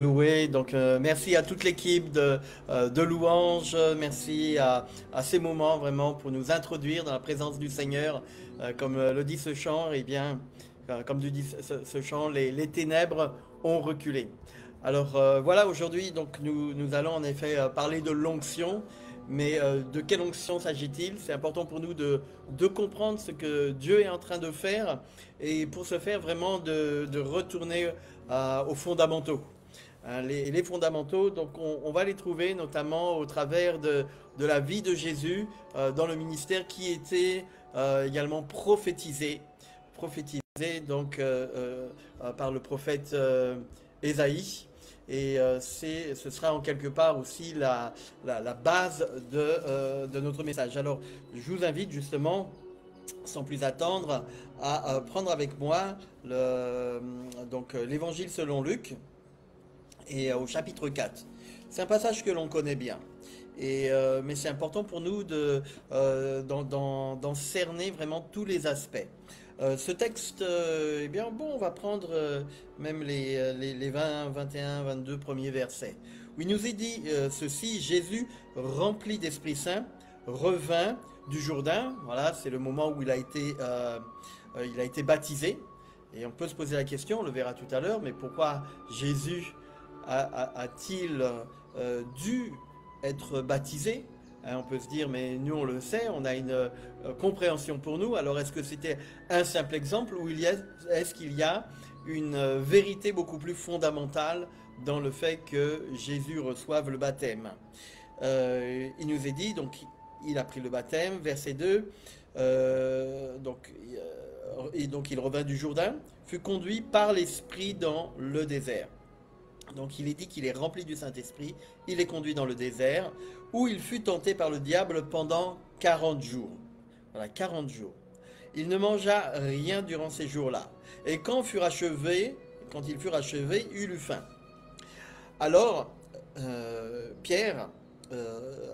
Loué, donc merci à toute l'équipe de louanges, merci à ces moments vraiment pour nous introduire dans la présence du Seigneur. Comme le dit ce chant, eh bien, comme le dit ce chant, les ténèbres ont reculé. Alors voilà, aujourd'hui, donc nous allons en effet parler de l'onction, mais de quelle onction s'agit-il? C'est important pour nous de comprendre ce que Dieu est en train de faire et pour ce faire vraiment de retourner aux fondamentaux. Hein, les fondamentaux, donc on va les trouver notamment au travers de la vie de Jésus dans le ministère qui était également prophétisé donc par le prophète Ésaïe. Et ce sera en quelque part aussi la base de notre message. Alors, je vous invite justement, sans plus attendre, à prendre avec moi donc l'évangile selon Luc et au chapitre 4. C'est un passage que l'on connaît bien. Mais c'est important pour nous d'en cerner vraiment tous les aspects. Ce texte, eh bien bon, on va prendre même les 20, 21, 22 premiers versets. Où il nous est dit ceci: Jésus, rempli d'Esprit Saint, revint du Jourdain. Voilà, c'est le moment où il a été baptisé. Et on peut se poser la question, on le verra tout à l'heure, mais pourquoi Jésus a-t-il dû être baptisé? Hein, on peut se dire, mais nous on le sait, on a une compréhension pour nous. Alors est-ce que c'était un simple exemple ou est-ce qu'il y a une vérité beaucoup plus fondamentale dans le fait que Jésus reçoive le baptême? Il nous est dit, donc il a pris le baptême, verset 2, et donc il revint du Jourdain, fut conduit par l'Esprit dans le désert. Donc il est dit qu'il est rempli du Saint-Esprit, il est conduit dans le désert, où il fut tenté par le diable pendant 40 jours. Voilà, 40 jours. Il ne mangea rien durant ces jours-là. Et quand il fut achevé, il eut faim. Alors,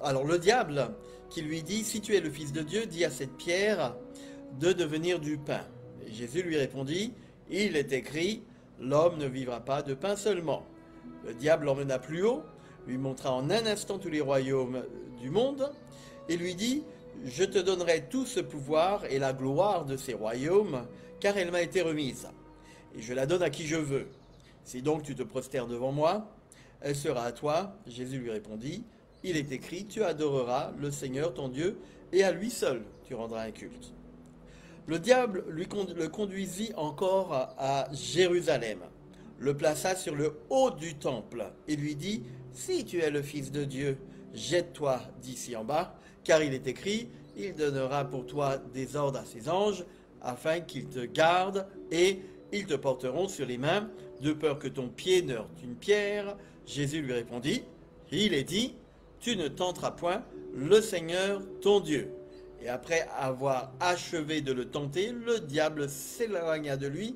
alors le diable qui lui dit, si tu es le Fils de Dieu, dis à cette pierre de devenir du pain. Et Jésus lui répondit, il est écrit, l'homme ne vivra pas de pain seulement. Le diable l'emmena plus haut, lui montra en un instant tous les royaumes du monde, et lui dit, je te donnerai tout ce pouvoir et la gloire de ces royaumes, car elle m'a été remise, et je la donne à qui je veux. Si donc tu te prosternes devant moi, elle sera à toi. Jésus lui répondit, il est écrit, tu adoreras le Seigneur ton Dieu, et à lui seul tu rendras un culte. Le diable le conduisit encore à Jérusalem, le plaça sur le haut du temple et lui dit, si tu es le Fils de Dieu, jette-toi d'ici en bas, car il est écrit, il donnera pour toi des ordres à ses anges, afin qu'ils te gardent, et ils te porteront sur les mains, de peur que ton pied ne heurte une pierre. Jésus lui répondit, il est dit, tu ne tenteras point le Seigneur ton Dieu. Et après avoir achevé de le tenter, le diable s'éloigna de lui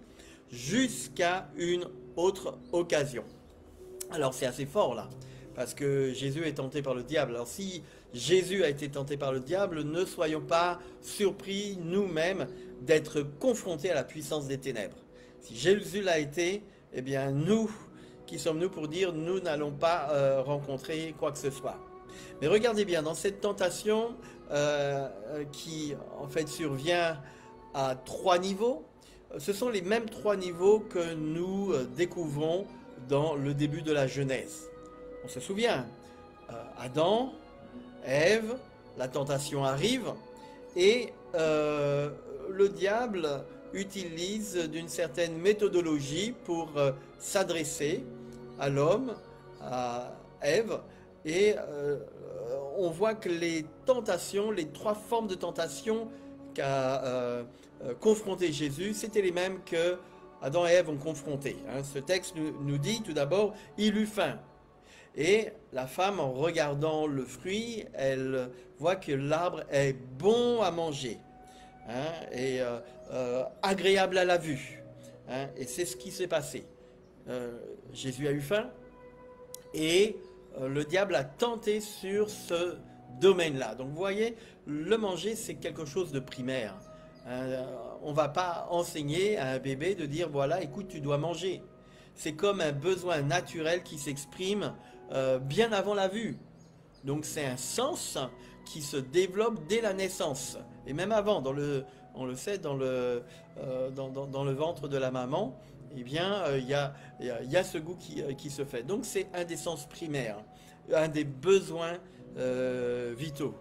jusqu'à une autre occasion. Alors c'est assez fort là, parce que Jésus est tenté par le diable. Alors si Jésus a été tenté par le diable, ne soyons pas surpris nous-mêmes d'être confrontés à la puissance des ténèbres. Si Jésus l'a été, eh bien nous, qui sommes-nous pour dire nous n'allons pas rencontrer quoi que ce soit. Mais regardez bien, dans cette tentation qui en fait survient à 3 niveaux, ce sont les mêmes 3 niveaux que nous découvrons dans le début de la Genèse. On se souvient, Adam, Ève, la tentation arrive et le diable utilise d'une certaine méthodologie pour s'adresser à l'homme, à Ève, et on voit que les tentations, les 3 formes de tentation qu'a confronté Jésus, c'était les mêmes que Adam et Ève ont confronté. Hein. Ce texte nous dit tout d'abord, il eut faim. Et la femme, en regardant le fruit, elle voit que l'arbre est bon à manger, hein, et agréable à la vue. Hein, et c'est ce qui s'est passé. Jésus a eu faim et le diable a tenté sur ce domaine-là. Donc vous voyez, le manger, c'est quelque chose de primaire. On ne va pas enseigner à un bébé de dire, voilà, écoute, tu dois manger. c'est comme un besoin naturel qui s'exprime bien avant la vue. Donc c'est un sens qui se développe dès la naissance. Et même avant, on le sait, dans le ventre de la maman, eh bien, il y a ce goût qui se fait. Donc c'est un des sens primaires, un des besoins vitaux.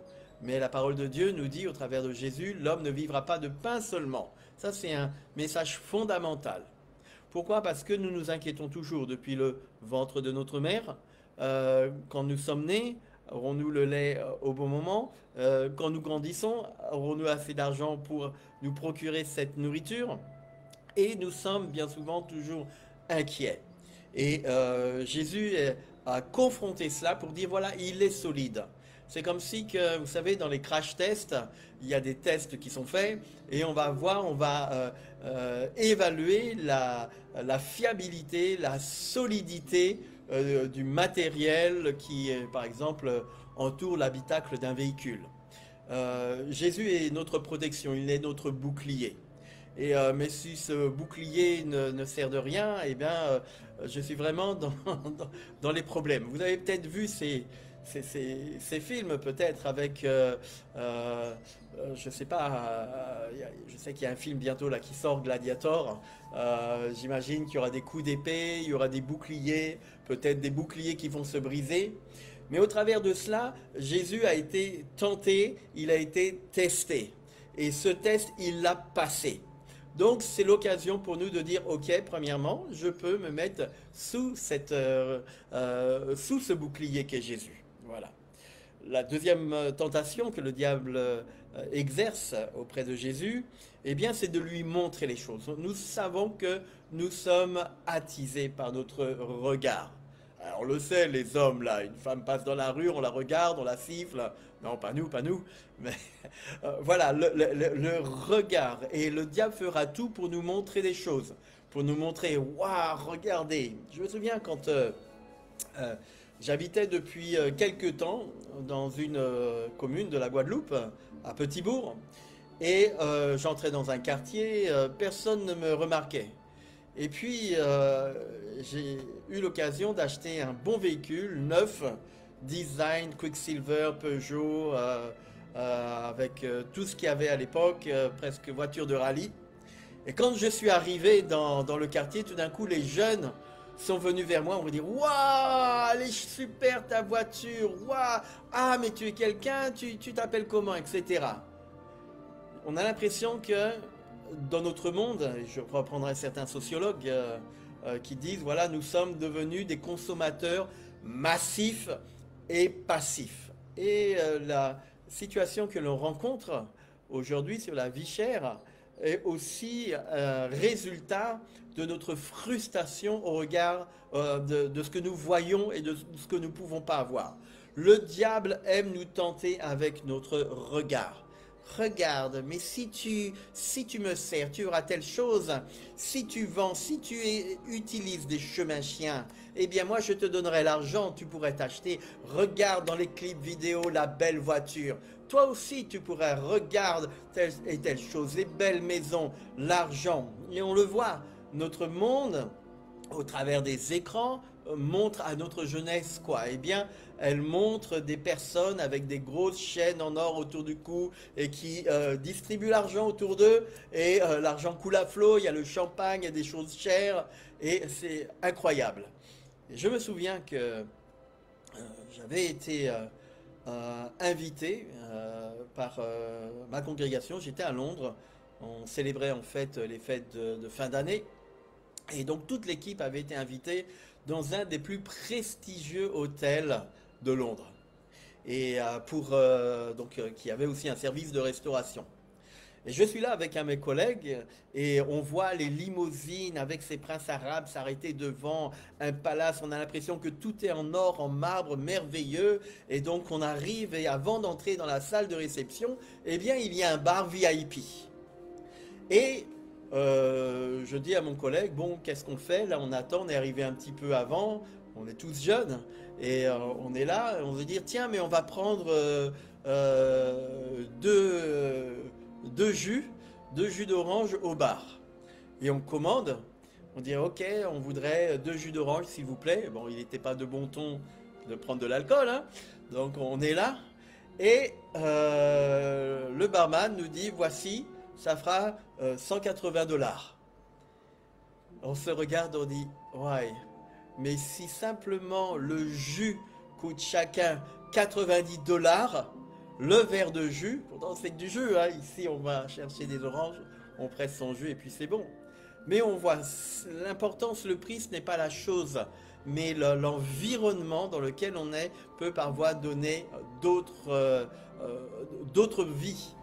Mais la parole de Dieu nous dit au travers de Jésus, l'homme ne vivra pas de pain seulement. Ça, c'est un message fondamental. Pourquoi? Parce que nous nous inquiétons toujours depuis le ventre de notre mère. Quand nous sommes nés, aurons-nous le lait au bon moment? Quand nous grandissons, aurons-nous assez d'argent pour nous procurer cette nourriture? Et nous sommes bien souvent toujours inquiets. Et Jésus a confronté cela pour dire, voilà, il est solide. C'est comme si, que, vous savez, dans les crash tests, il y a des tests qui sont faits et on va voir, on va évaluer la fiabilité, la solidité du matériel qui, par exemple, entoure l'habitacle d'un véhicule. Jésus est notre protection, il est notre bouclier. Mais si ce bouclier ne sert de rien, eh bien, je suis vraiment dans les problèmes. Vous avez peut-être vu ces films peut-être avec, je sais pas, je sais qu'il y a un film bientôt là qui sort, Gladiator. J'imagine qu'il y aura des coups d'épée, il y aura des boucliers, peut-être des boucliers qui vont se briser. Mais au travers de cela, Jésus a été tenté, il a été testé. Et ce test, il l'a passé. Donc c'est l'occasion pour nous de dire, ok, premièrement, je peux me mettre sous ce bouclier qu'est Jésus. Voilà. La deuxième tentation que le diable exerce auprès de Jésus, eh bien, c'est de lui montrer les choses. Nous savons que nous sommes attisés par notre regard. Alors, on le sait, les hommes, là, une femme passe dans la rue, on la regarde, on la siffle. Non, pas nous, pas nous. Mais voilà, le regard. Et le diable fera tout pour nous montrer des choses. Pour nous montrer, waouh, regardez. Je me souviens quand j'habitais depuis quelques temps dans une commune de la Guadeloupe, à Petitbourg. Et j'entrais dans un quartier, personne ne me remarquait. Et puis, j'ai eu l'occasion d'acheter un bon véhicule, neuf, design, Quicksilver, Peugeot, avec tout ce qu'il y avait à l'époque, presque voiture de rallye. Et quand je suis arrivé dans le quartier, tout d'un coup, les jeunes sont venus vers moi, on me dit, waouh, elle est super ta voiture, waouh, ah, mais tu es quelqu'un, tu t'appelles comment, etc. On a l'impression que dans notre monde, je reprendrai certains sociologues qui disent, voilà, nous sommes devenus des consommateurs massifs et passifs. Et la situation que l'on rencontre aujourd'hui sur la vie chère est aussi résultat de notre frustration au regard de ce que nous voyons et de ce que nous ne pouvons pas avoir. Le diable aime nous tenter avec notre regard. Regarde, mais si tu me sers, tu auras telle chose. Si tu vends, si tu utilises des chemins chiens, eh bien moi je te donnerai l'argent, tu pourrais t'acheter. Regarde dans les clips vidéo la belle voiture. Toi aussi tu pourrais regarder telle et telle chose, les belles maisons, l'argent. Et on le voit, notre monde, au travers des écrans, montre à notre jeunesse quoi? Eh bien, elle montre des personnes avec des grosses chaînes en or autour du cou et qui distribuent l'argent autour d'eux et l'argent coule à flot, il y a le champagne, il y a des choses chères et c'est incroyable. Et je me souviens que j'avais été invité par ma congrégation, j'étais à Londres, on célébrait en fait les fêtes de fin d'année et donc toute l'équipe avait été invitée dans un des plus prestigieux hôtels de Londres et qui avait aussi un service de restauration. Et je suis là avec un de mes collègues et on voit les limousines avec ces princes arabes s'arrêter devant un palace. On a l'impression que tout est en or, en marbre, merveilleux. Et donc on arrive et avant d'entrer dans la salle de réception, eh bien il y a un bar VIP. Et je dis à mon collègue, bon, qu'est-ce qu'on fait? Là, on attend, on est arrivé un petit peu avant, on est tous jeunes, et on est là, on veut dire, tiens, mais on va prendre deux jus d'orange au bar. Et on commande, On dirait, ok, on voudrait 2 jus d'orange, s'il vous plaît. Bon, il n'était pas de bon ton de prendre de l'alcool, hein. Donc on est là. Et le barman nous dit, voici, ça fera 180 $. On se regarde, on dit, ouais, mais si simplement le jus coûte chacun 90 $, le verre de jus, pourtant c'est que du jus, hein, ici on va chercher des oranges, on presse son jus et puis c'est bon. Mais on voit l'importance, le prix, ce n'est pas la chose, mais l'environnement dans lequel on est peut parfois donner d'autres vies,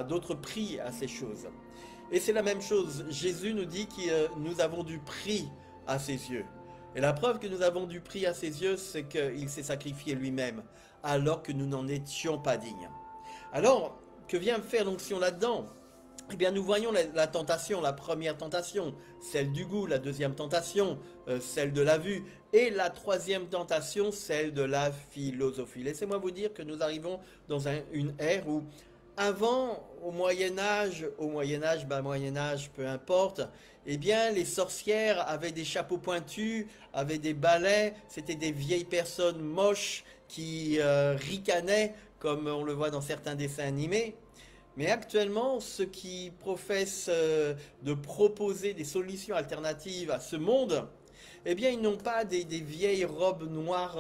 d'autres prix à ces choses. Et c'est la même chose, Jésus nous dit que nous avons du prix à ses yeux. Et la preuve que nous avons du prix à ses yeux, c'est qu'il s'est sacrifié lui-même, alors que nous n'en étions pas dignes. Alors, que vient faire l'onction là-dedans? Eh bien, nous voyons la tentation, la première tentation, celle du goût, la deuxième tentation, celle de la vue, et la troisième tentation, celle de la philosophie. Laissez-moi vous dire que nous arrivons dans une ère où, avant, au Moyen Âge, Moyen Âge, peu importe, eh bien, les sorcières avaient des chapeaux pointus, avaient des balais, c'était des vieilles personnes moches qui ricanaient, comme on le voit dans certains dessins animés. Mais actuellement, ceux qui professent de proposer des solutions alternatives à ce monde, eh bien, ils n'ont pas des vieilles robes noires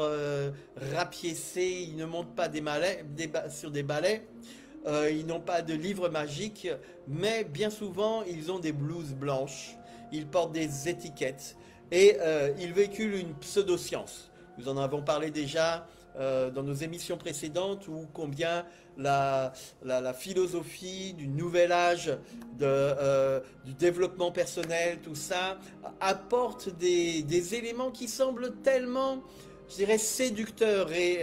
rapiécées, ils ne montent pas sur des balais, ils n'ont pas de livres magiques, mais bien souvent, ils ont des blouses blanches, ils portent des étiquettes et ils véhiculent une pseudo-science. Nous en avons parlé déjà dans nos émissions précédentes, où combien la philosophie du nouvel âge, du développement personnel, tout ça, apporte des éléments qui semblent tellement, je dirais, séducteurs et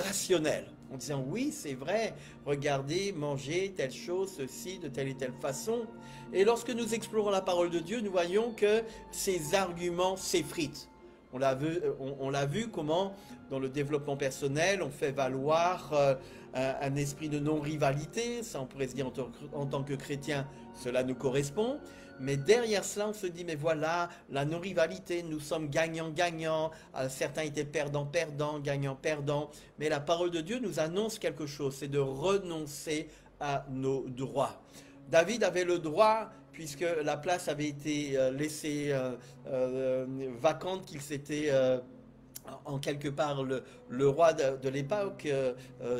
rationnels. En disant, oui, c'est vrai, regardez, mangez telle chose, ceci, de telle et telle façon. Et lorsque nous explorons la parole de Dieu, nous voyons que ces arguments s'effritent. On l'a vu comment, dans le développement personnel, on fait valoir un esprit de non-rivalité. Ça, on pourrait se dire en tant que chrétien, cela nous correspond. Mais derrière cela, on se dit, mais voilà, la non-rivalité, nous sommes gagnants-gagnants. Certains étaient perdants-perdants, gagnants-perdants. Mais la parole de Dieu nous annonce quelque chose, c'est de renoncer à nos droits. David avait le droit, puisque la place avait été laissée vacante, qu'il s'était en quelque part le roi de l'époque,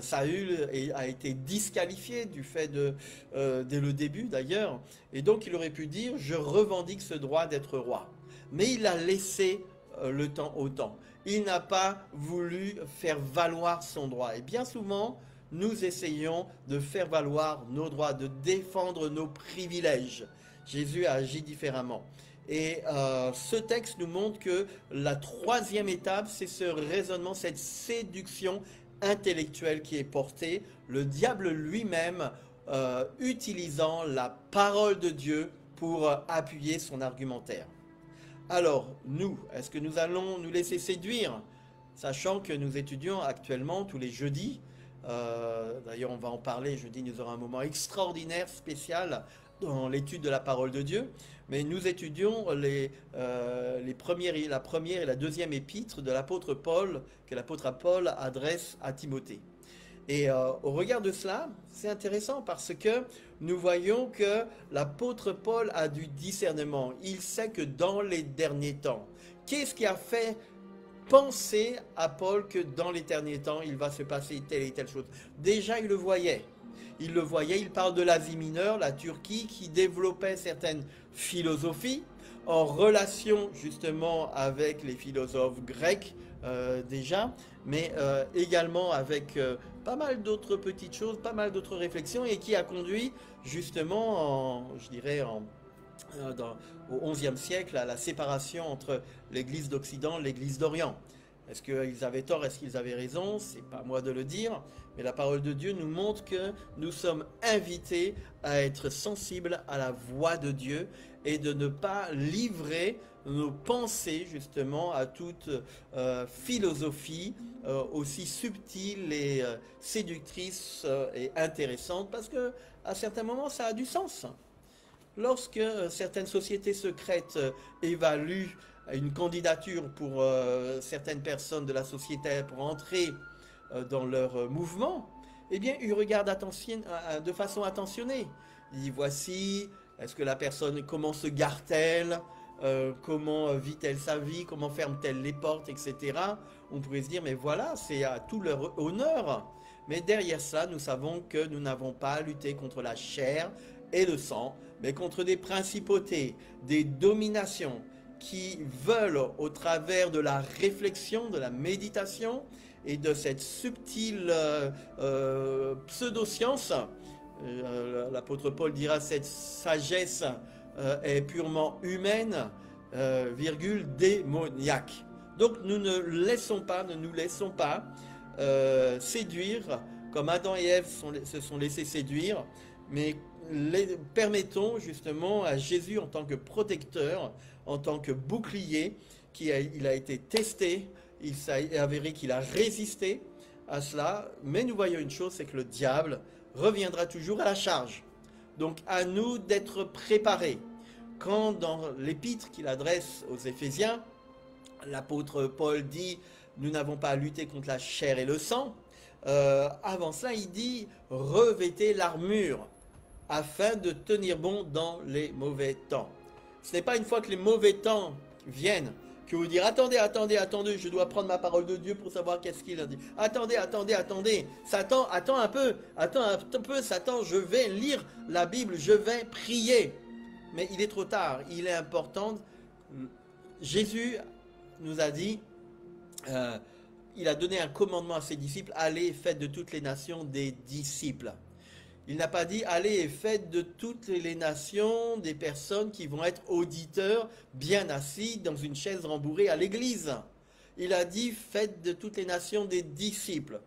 Saül, a été disqualifié du fait dès le début d'ailleurs, et donc il aurait pu dire, je revendique ce droit d'être roi. Mais il a laissé le temps au temps. Il n'a pas voulu faire valoir son droit. Et bien souvent, nous essayons de faire valoir nos droits, de défendre nos privilèges. Jésus a agi différemment. Et ce texte nous montre que la troisième étape, c'est ce raisonnement, cette séduction intellectuelle qui est portée, le diable lui-même utilisant la parole de Dieu pour appuyer son argumentaire. Alors, nous, est-ce que nous allons nous laisser séduire, sachant que nous étudions actuellement tous les jeudis, d'ailleurs on va en parler, jeudi nous aurons un moment extraordinaire, spécial, dans l'étude de la parole de Dieu, mais nous étudions la première et la deuxième épître de l'apôtre Paul, que l'apôtre Paul adresse à Timothée. Et au regard de cela, c'est intéressant parce que nous voyons que l'apôtre Paul a du discernement. Il sait que dans les derniers temps, qu'est-ce qui a fait penser à Paul que dans les derniers temps, il va se passer telle et telle chose? Déjà, il le voyait. Il parle de l'Asie mineure, la Turquie, qui développait certaines philosophies en relation justement avec les philosophes grecs déjà, mais également avec pas mal d'autres petites choses, pas mal d'autres réflexions, et qui a conduit justement, au XIe siècle, à la séparation entre l'Église d'Occident et l'Église d'Orient. Est-ce qu'ils avaient tort, est-ce qu'ils avaient raison? C'est pas à moi de le dire, mais la parole de Dieu nous montre que nous sommes invités à être sensibles à la voix de Dieu et de ne pas livrer nos pensées justement à toute philosophie aussi subtile et séductrice et intéressante, parce que à certains moments ça a du sens. Lorsque certaines sociétés secrètes évaluent une candidature pour certaines personnes de la société pour entrer dans leur mouvement, eh bien, ils regardent de façon attentionnée. Ils disent, voici, est-ce que la personne, comment se gare-t-elle, comment vit-elle sa vie, comment ferme-t-elle les portes, etc. On pourrait se dire, mais voilà, c'est à tout leur honneur. Mais derrière ça, nous savons que nous n'avons pas à lutter contre la chair et le sang, mais contre des principautés, des dominations qui veulent, au travers de la réflexion, de la méditation et de cette subtile pseudo-science, l'apôtre Paul dira cette sagesse est purement humaine, virgule, démoniaque. Donc nous ne nous laissons pas séduire, comme Adam et Ève se sont laissés séduire, mais permettons justement à Jésus en tant que protecteur, en tant que bouclier, il a été testé, il s'est avéré qu'il a résisté à cela, mais nous voyons une chose, c'est que le diable reviendra toujours à la charge. Donc à nous d'être préparés. Quand dans l'épître qu'il adresse aux Éphésiens, l'apôtre Paul dit « Nous n'avons pas à lutter contre la chair et le sang », avant cela il dit « Revêtez l'armure afin de tenir bon dans les mauvais temps ». Ce n'est pas une fois que les mauvais temps viennent que vous dire « Attendez, attendez, attendez, je dois prendre ma parole de Dieu pour savoir qu'est-ce qu'il a dit. Attendez, attendez, attendez, Satan, attends un peu, Satan, je vais lire la Bible, je vais prier. » Mais il est trop tard, il est important. Jésus nous a dit, il a donné un commandement à ses disciples, allez et faites de toutes les nations des disciples. Il n'a pas dit, allez et faites de toutes les nations des personnes qui vont être auditeurs, bien assis dans une chaise rembourrée à l'église. Il a dit, faites de toutes les nations des disciples.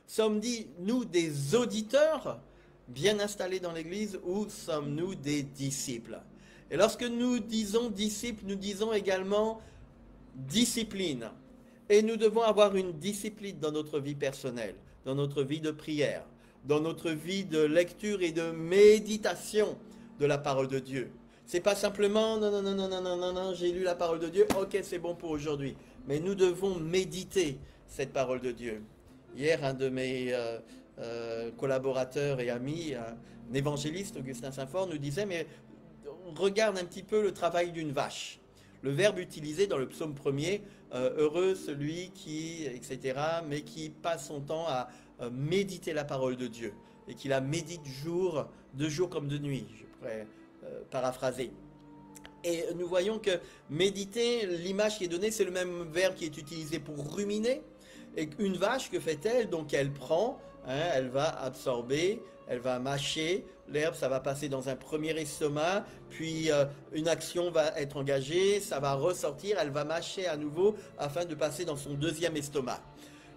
Sommes-nous des auditeurs bien installés dans l'église ou sommes-nous des disciples? Et lorsque nous disons disciples, nous disons également discipline. Et nous devons avoir une discipline dans notre vie personnelle, dans notre vie de prière, dans notre vie de lecture et de méditation de la parole de Dieu. C'est pas simplement non, j'ai lu la parole de Dieu, ok, c'est bon pour aujourd'hui. Mais nous devons méditer cette parole de Dieu. Hier, un de mes collaborateurs et amis, un évangéliste, Augustin Saint-Fort, nous disait, mais regarde un petit peu le travail d'une vache. Le verbe utilisé dans le psaume 1er, heureux celui qui, etc., mais qui passe son temps à méditer la parole de Dieu et qui la médite de jour comme de nuit, je pourrais paraphraser. Et nous voyons que méditer, l'image qui est donnée, c'est le même verbe qui est utilisé pour ruminer. Et une vache, que fait-elle? Donc elle prend, elle va absorber, elle va mâcher, l'herbe ça va passer dans un premier estomac, puis une action va être engagée, ça va ressortir, elle va mâcher à nouveau afin de passer dans son deuxième estomac.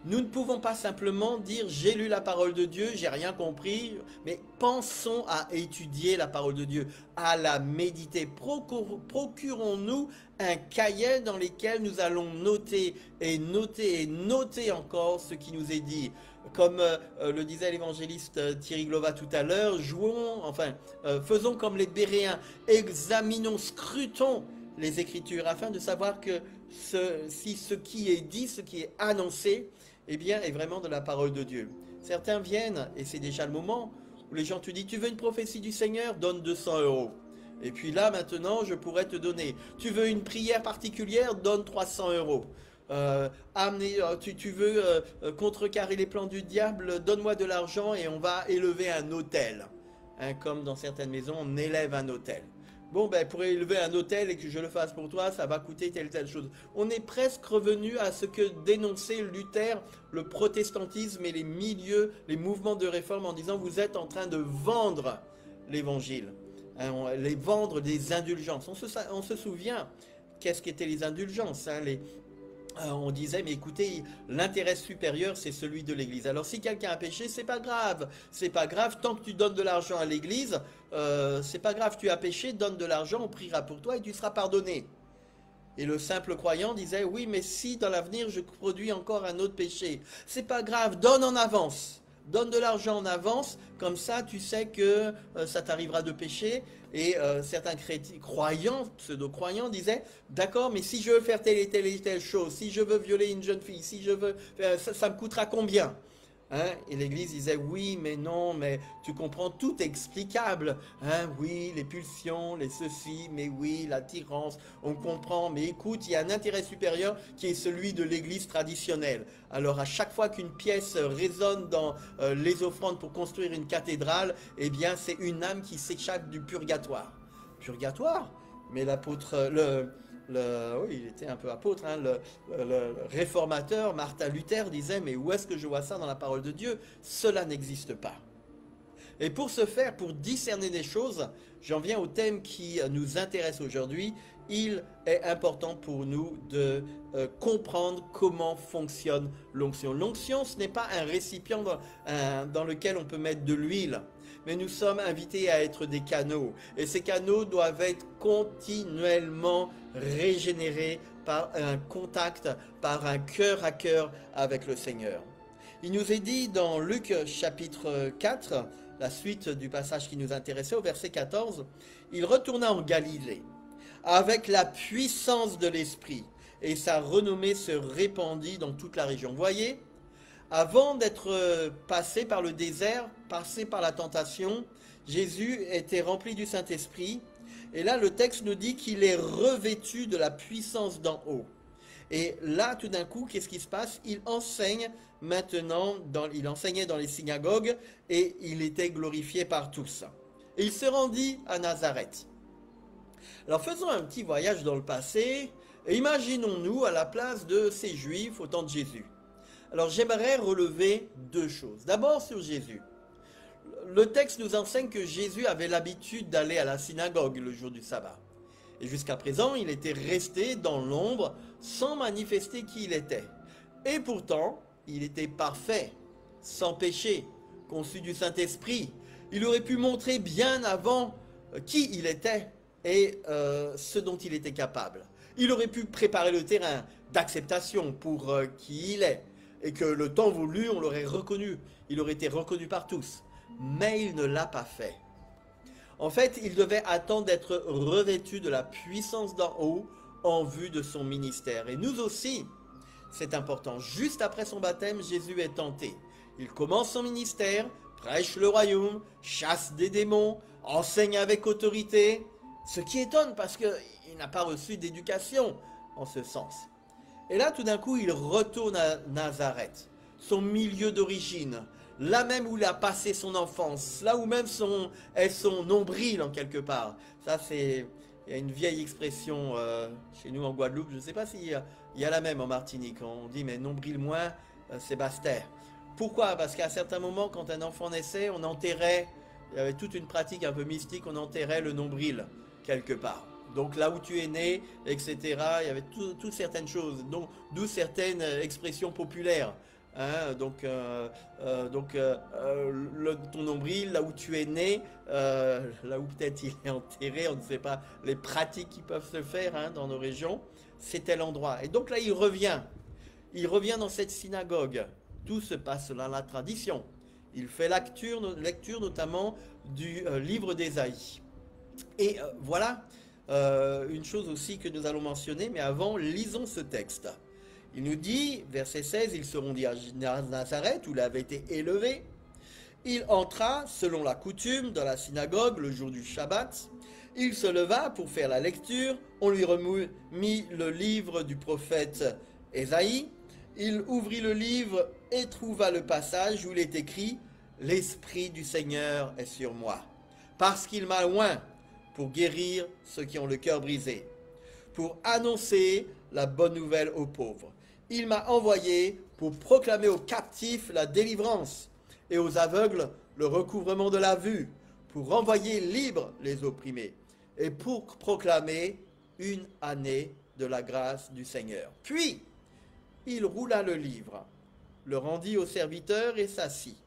Nous ne pouvons pas simplement dire j'ai lu la parole de Dieu, j'ai rien compris, mais pensons à étudier la parole de Dieu, à la méditer. Procurons-nous un cahier dans lequel nous allons noter et noter et noter encore ce qui nous est dit. Comme le disait l'évangéliste Thierry Glova tout à l'heure, faisons comme les Béréens, examinons, scrutons les Écritures afin de savoir que si ce qui est dit, ce qui est annoncé, eh bien, est vraiment de la parole de Dieu. Certains viennent, et c'est déjà le moment, où les gens te disent, tu veux une prophétie du Seigneur, donne 200 €. Et puis là, maintenant, je pourrais te donner. Tu veux une prière particulière, donne 300 €. Tu veux contrecarrer les plans du diable, donne-moi de l'argent et on va élever un autel. Comme dans certaines maisons, on élève un autel. Bon, pour élever un autel et que je le fasse pour toi, ça va coûter telle chose. On est presque revenu à ce que dénonçait Luther, le protestantisme et les mouvements de réforme en disant vous êtes en train de vendre l'évangile, les vendre des indulgences. On se souvient qu'est-ce qu'étaient les indulgences, on disait, mais écoutez, l'intérêt supérieur, c'est celui de l'Église. Alors, si quelqu'un a péché, c'est pas grave. C'est pas grave, tant que tu donnes de l'argent à l'Église, c'est pas grave, tu as péché, donne de l'argent, on priera pour toi et tu seras pardonné. Et le simple croyant disait, oui, mais si dans l'avenir, je produis encore un autre péché, c'est pas grave, donne en avance. donne de l'argent en avance, comme ça tu sais que ça t'arrivera de pécher. Et certains croyants, pseudo-croyants disaient, d'accord, mais si je veux faire telle et telle chose, si je veux violer une jeune fille, si je veux, ça me coûtera combien? Hein? Et l'Église disait, oui, mais non, mais tu comprends, tout est explicable. Hein? Oui, les pulsions, les ceci, mais oui, l'attirance, on comprend. Mais écoute, il y a un intérêt supérieur qui est celui de l'Église traditionnelle. Alors à chaque fois qu'une pièce résonne dans les offrandes pour construire une cathédrale, eh bien c'est une âme qui s'échappe du purgatoire. Purgatoire? Mais l'apôtre, oui, il était un peu apôtre, hein, le réformateur Martin Luther disait, mais où est-ce que je vois ça dans la parole de Dieu? Cela n'existe pas. Et pour ce faire, pour discerner des choses, j'en viens au thème qui nous intéresse aujourd'hui. Il est important pour nous de comprendre comment fonctionne l'onction. L'onction, ce n'est pas un récipient dans lequel on peut mettre de l'huile, mais nous sommes invités à être des canaux. Et ces canaux doivent être continuellement régénérés par un contact, par un cœur à cœur avec le Seigneur. Il nous est dit dans Luc chapitre 4, la suite du passage qui nous intéressait, au verset 14, « Il retourna en Galilée avec la puissance de l'Esprit, et sa renommée se répandit dans toute la région. » Vous voyez, avant d'être passé par le désert, passé par la tentation, Jésus était rempli du Saint-Esprit. Et là, le texte nous dit qu'il est revêtu de la puissance d'en haut. Et là, tout d'un coup, qu'est-ce qui se passe? Il enseigne maintenant, il enseignait dans les synagogues et il était glorifié par tous. Et il se rendit à Nazareth. Alors faisons un petit voyage dans le passé et imaginons-nous à la place de ces Juifs au temps de Jésus. Alors j'aimerais relever deux choses. D'abord sur Jésus. Le texte nous enseigne que Jésus avait l'habitude d'aller à la synagogue le jour du sabbat. Et jusqu'à présent, il était resté dans l'ombre sans manifester qui il était. Et pourtant, il était parfait, sans péché, conçu du Saint-Esprit. Il aurait pu montrer bien avant qui il était et ce dont il était capable. Il aurait pu préparer le terrain d'acceptation pour qui il est. Et que le temps voulu, on l'aurait reconnu. Il aurait été reconnu par tous. Mais il ne l'a pas fait. En fait, il devait attendre d'être revêtu de la puissance d'en haut en vue de son ministère. Et nous aussi, c'est important. Juste après son baptême, Jésus est tenté. Il commence son ministère, prêche le royaume, chasse des démons, enseigne avec autorité. Ce qui étonne parce qu'il n'a pas reçu d'éducation en ce sens. Et là, tout d'un coup, il retourne à Nazareth, son milieu d'origine, là même où il a passé son enfance, là où même est son nombril en quelque part. Ça, il y a une vieille expression chez nous en Guadeloupe, je ne sais pas s'il y a la même en Martinique. On dit, mais nombril moins, c'est Basse-Terre. Pourquoi? Parce qu'à certains moments, quand un enfant naissait, on enterrait, il y avait toute une pratique un peu mystique, on enterrait le nombril quelque part. Donc là où tu es né, etc., il y avait toutes certaines choses, d'où certaines expressions populaires. Hein, ton nombril, là où tu es né, là où peut-être il est enterré, on ne sait pas les pratiques qui peuvent se faire hein, dans nos régions, c'est tel endroit. Et donc là, il revient dans cette synagogue. Tout se passe dans la tradition. Il fait lecture notamment du livre d'Ésaïe. Et voilà une chose aussi que nous allons mentionner, mais avant, lisons ce texte. Il nous dit, verset 16, il se rendit à Nazareth, où il avait été élevé. Il entra, selon la coutume, dans la synagogue le jour du Shabbat. Il se leva pour faire la lecture. On lui remit le livre du prophète Ésaïe. Il ouvrit le livre et trouva le passage où il est écrit « L'Esprit du Seigneur est sur moi, parce qu'il m'a oint pour guérir ceux qui ont le cœur brisé, pour annoncer la bonne nouvelle aux pauvres. Il m'a envoyé pour proclamer aux captifs la délivrance et aux aveugles le recouvrement de la vue, pour renvoyer libres les opprimés et pour proclamer une année de la grâce du Seigneur. » Puis, il roula le livre, le rendit au serviteur et s'assit.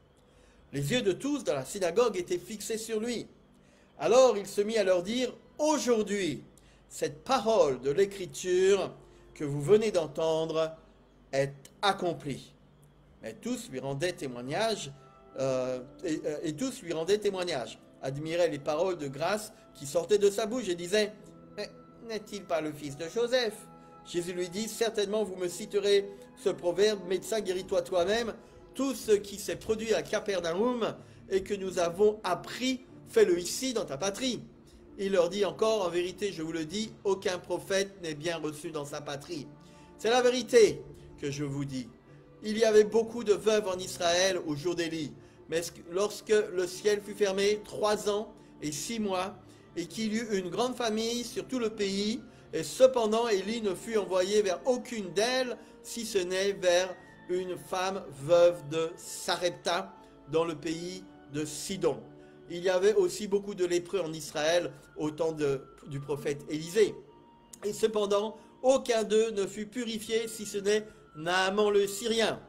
Les yeux de tous dans la synagogue étaient fixés sur lui. Alors il se mit à leur dire, « Aujourd'hui, cette parole de l'Écriture que vous venez d'entendre est accomplie. » Mais tous lui rendaient témoignage et tous lui rendaient témoignage, admiraient les paroles de grâce qui sortaient de sa bouche et disaient « Mais n'est-il pas le fils de Joseph ?» Jésus lui dit « Certainement vous me citerez ce proverbe, médecin, guéris-toi toi-même. Tout ce qui s'est produit à Capernaum et que nous avons appris, fais-le ici dans ta patrie. » Il leur dit encore, en vérité, je vous le dis, aucun prophète n'est bien reçu dans sa patrie. C'est la vérité que je vous dis. Il y avait beaucoup de veuves en Israël au jour d'Élie, mais lorsque le ciel fut fermé 3 ans et 6 mois, et qu'il y eut une grande famille sur tout le pays, et cependant Élie ne fut envoyé vers aucune d'elles, si ce n'est vers une femme veuve de Sarepta, dans le pays de Sidon. Il y avait aussi beaucoup de lépreux en Israël au temps du prophète Élisée. Et cependant, aucun d'eux ne fut purifié, si ce n'est Naaman le Syrien.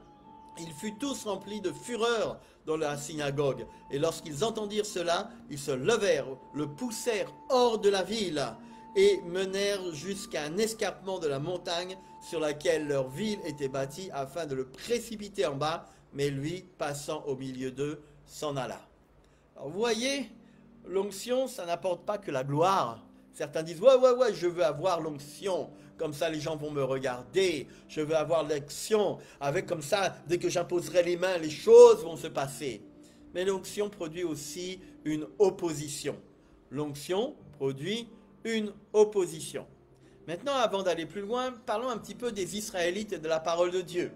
Ils furent tous remplis de fureur dans la synagogue. Et lorsqu'ils entendirent cela, ils se levèrent, le poussèrent hors de la ville et menèrent jusqu'à un escarpement de la montagne sur laquelle leur ville était bâtie afin de le précipiter en bas, mais lui, passant au milieu d'eux, s'en alla. Alors vous voyez, l'onction, ça n'apporte pas que la gloire. Certains disent, ouais, je veux avoir l'onction, comme ça les gens vont me regarder, je veux avoir l'onction, avec comme ça, dès que j'imposerai les mains, les choses vont se passer. Mais l'onction produit aussi une opposition. L'onction produit une opposition. Maintenant, avant d'aller plus loin, parlons un petit peu des Israélites et de la parole de Dieu.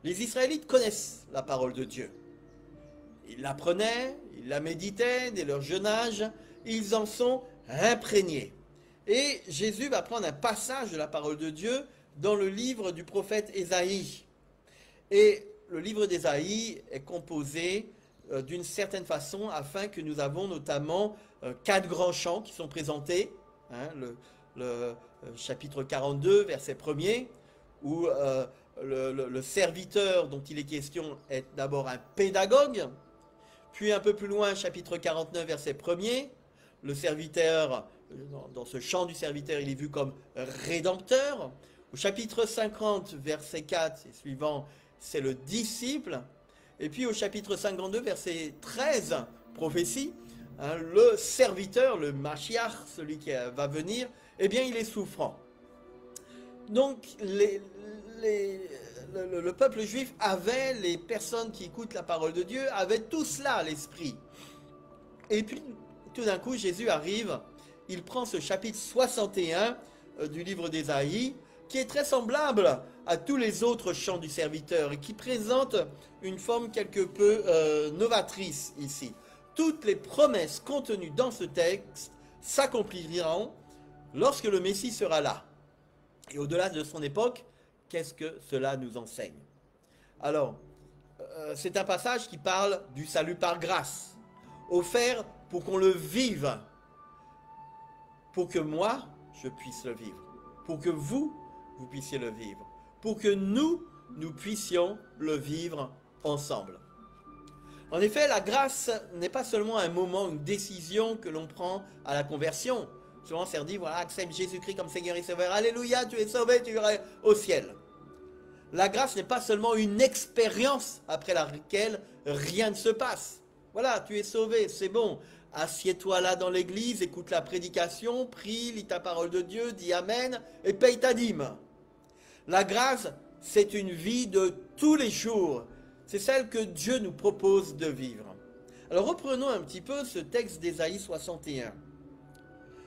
Les Israélites connaissent la parole de Dieu. Ils l'apprenaient, ils la méditaient dès leur jeune âge, ils en sont imprégnés. Et Jésus va prendre un passage de la parole de Dieu dans le livre du prophète Ésaïe. Et le livre d'Ésaïe est composé d'une certaine façon afin que nous avons notamment 4 grands chants qui sont présentés. Hein, le chapitre 42, verset 1er, où le serviteur dont il est question est d'abord un pédagogue. Puis un peu plus loin, chapitre 49, verset 1er, le serviteur, dans ce chant du serviteur, il est vu comme rédempteur. Au chapitre 50, verset 4 et suivant, c'est le disciple. Et puis au chapitre 52, verset 13, prophétie, hein, le serviteur, le Mashiach, celui qui va venir, eh bien il est souffrant. Donc le peuple juif avait, les personnes qui écoutent la parole de Dieu, avaient tout cela à l'esprit. Et puis, tout d'un coup, Jésus arrive, il prend ce chapitre 61 du livre d'Ésaïe, qui est très semblable à tous les autres chants du serviteur, et qui présente une forme quelque peu novatrice ici. Toutes les promesses contenues dans ce texte s'accompliront lorsque le Messie sera là. Et au-delà de son époque, qu'est-ce que cela nous enseigne? Alors, c'est un passage qui parle du salut par grâce, offert pour qu'on le vive, pour que moi, je puisse le vivre, pour que vous puissiez le vivre, pour que nous puissions le vivre ensemble. En effet, la grâce n'est pas seulement un moment, une décision que l'on prend à la conversion. Souvent, c'est dit, voilà, accepte Jésus-Christ comme Seigneur et Sauveur. Alléluia, tu es sauvé, tu iras au ciel. La grâce n'est pas seulement une expérience après laquelle rien ne se passe. Voilà, tu es sauvé, c'est bon. Assieds-toi là dans l'église, écoute la prédication, prie, lis ta parole de Dieu, dis Amen et paye ta dîme. La grâce, c'est une vie de tous les jours. C'est celle que Dieu nous propose de vivre. Alors reprenons un petit peu ce texte d'Ésaïe 61.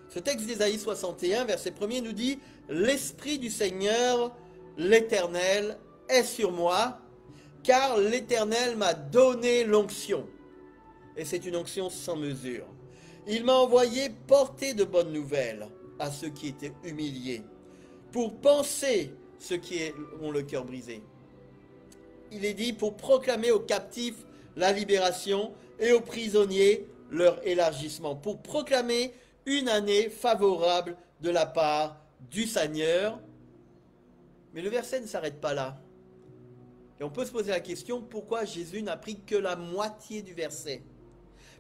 Ce texte d'Ésaïe 61, verset 1er, nous dit « L'Esprit du Seigneur, l'Éternel, est sur moi, car l'Éternel m'a donné l'onction. » Et c'est une onction sans mesure. « Il m'a envoyé porter de bonnes nouvelles à ceux qui étaient humiliés, pour panser ceux qui ont le cœur brisé. » Il est dit pour proclamer aux captifs la libération et aux prisonniers leur élargissement, pour proclamer une année favorable de la part du Seigneur. Mais le verset ne s'arrête pas là. Et on peut se poser la question, pourquoi Jésus n'a pris que la moitié du verset?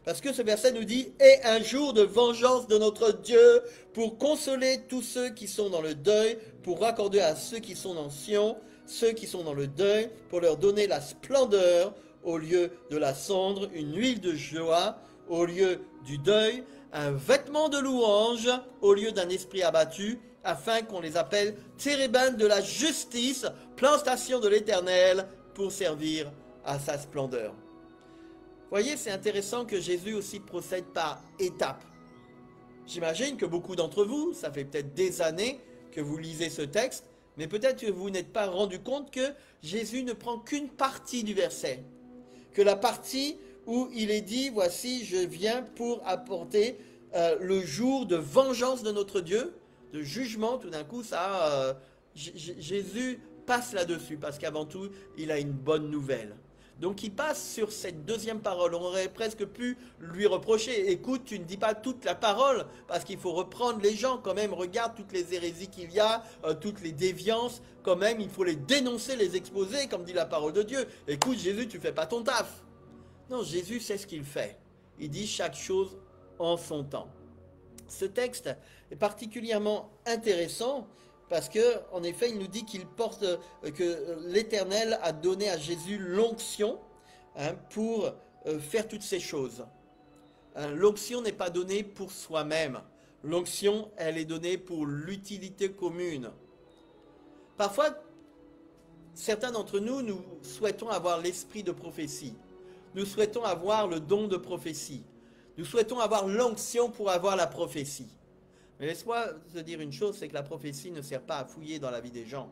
Parce que ce verset nous dit « Et un jour de vengeance de notre Dieu pour consoler tous ceux qui sont dans le deuil, pour raccorder à ceux qui sont dans Sion, ceux qui sont dans le deuil, pour leur donner la splendeur au lieu de la cendre, une huile de joie au lieu du deuil, un vêtement de louange au lieu d'un esprit abattu, afin qu'on les appelle térébintes de la justice, plantation de l'Éternel, pour servir à sa splendeur. Voyez, c'est intéressant que Jésus aussi procède par étapes. J'imagine que beaucoup d'entre vous, ça fait peut-être des années que vous lisez ce texte, mais peut-être que vous n'êtes pas rendu compte que Jésus ne prend qu'une partie du verset. Que la partie où il est dit, voici, je viens pour apporter le jour de vengeance de notre Dieu, de jugement, tout d'un coup, ça, Jésus passe là-dessus, parce qu'avant tout, il a une bonne nouvelle. Donc il passe sur cette deuxième parole. On aurait presque pu lui reprocher, écoute, tu ne dis pas toute la parole, parce qu'il faut reprendre les gens quand même, regarde toutes les hérésies qu'il y a, toutes les déviances, quand même, il faut les dénoncer, les exposer, comme dit la parole de Dieu. Écoute Jésus, tu fais pas ton taf. Non, Jésus sait ce qu'il fait. Il dit chaque chose en son temps. Ce texte est particulièrement intéressant, parce qu'en effet, il nous dit qu'il porte, que l'Éternel a donné à Jésus l'onction pour faire toutes ces choses. L'onction n'est pas donnée pour soi-même. L'onction, elle est donnée pour l'utilité commune. Parfois, certains d'entre nous, nous souhaitons avoir l'esprit de prophétie. Nous souhaitons avoir le don de prophétie. Nous souhaitons avoir l'onction pour avoir la prophétie. Mais laisse-moi te dire une chose, c'est que la prophétie ne sert pas à fouiller dans la vie des gens.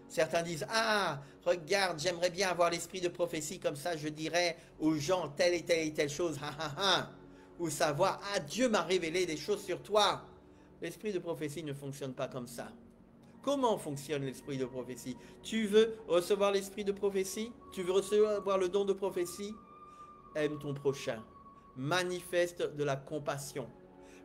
Certains disent, ah, regarde, j'aimerais bien avoir l'esprit de prophétie, comme ça je dirais aux gens telle et telle chose, ha ha ha. Ou savoir, ah, Dieu m'a révélé des choses sur toi. L'esprit de prophétie ne fonctionne pas comme ça. Comment fonctionne l'esprit de prophétie? Tu veux recevoir l'esprit de prophétie? Tu veux recevoir le don de prophétie? Aime ton prochain. Manifeste de la compassion.